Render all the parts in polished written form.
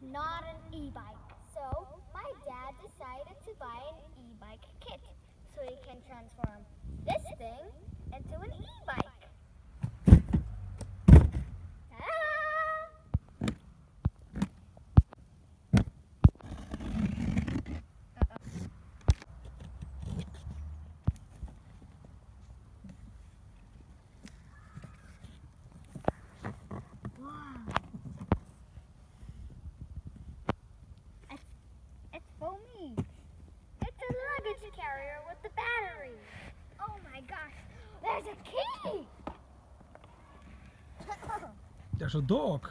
not an e-bike. So my dad decided to buy an e-bike kit so he can transform this thing into an e-bike. It's foamy. It's a luggage carrier with the battery. Oh my gosh, there's a key! There's a dog.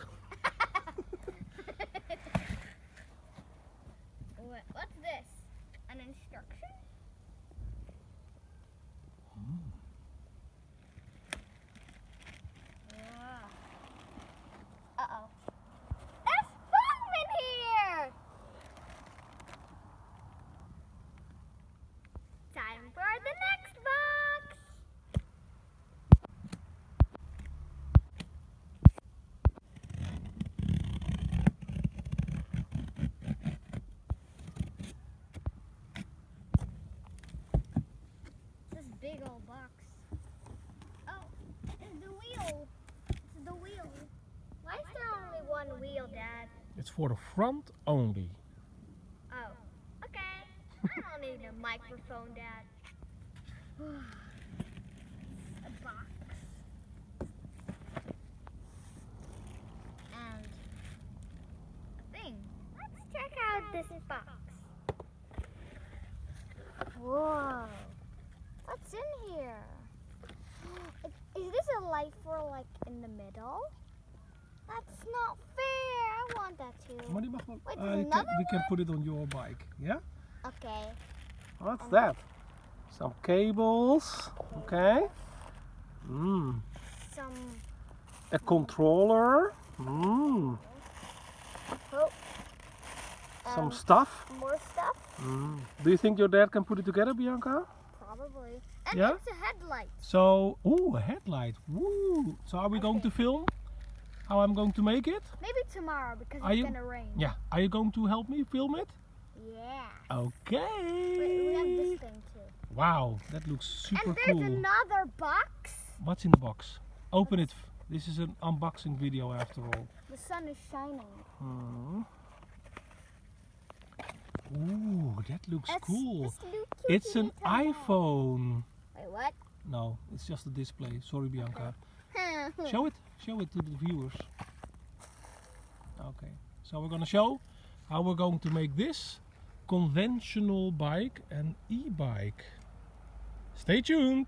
What's this? An instruction? Uh-oh. There's foam in here! Time for the next box! This big old box. Oh, it's the wheel. It's the wheel. Why is there only one wheel, Dad? It's for the front only. Oh, okay. I don't need a microphone, Dad. A box. And a thing. Let's check out this box. Whoa. What's in here? Is this a light for like in the middle? That's not fair. I want that too. Maar die mag wel. Wait, there's another we can one? put it on your bike. Yeah? Okay. What's that? Some cables. Okay. Some. A controller. Oh. Some stuff. More stuff? Do you think your dad can put it together, Bianca? Probably. And Yeah? it's a headlight. So, ooh, a headlight. Woo! So are we going to film how I'm going to make it? Maybe tomorrow because Are it's you? gonna rain. Yeah. Are you going to help me film it? Yeah. Okay. We have this thing too. Wow, that looks super And there's cool. another box. What's in the box? Open it. This is an unboxing video after all. The sun is shining. Ooh, that looks cool. It's little It's cutie an little dog. iPhone. Wait, what? No, it's just a display. Sorry, Bianca. Show it to the viewers. Okay, so we're gonna show how we're going to make this conventional bike an e-bike. Stay tuned.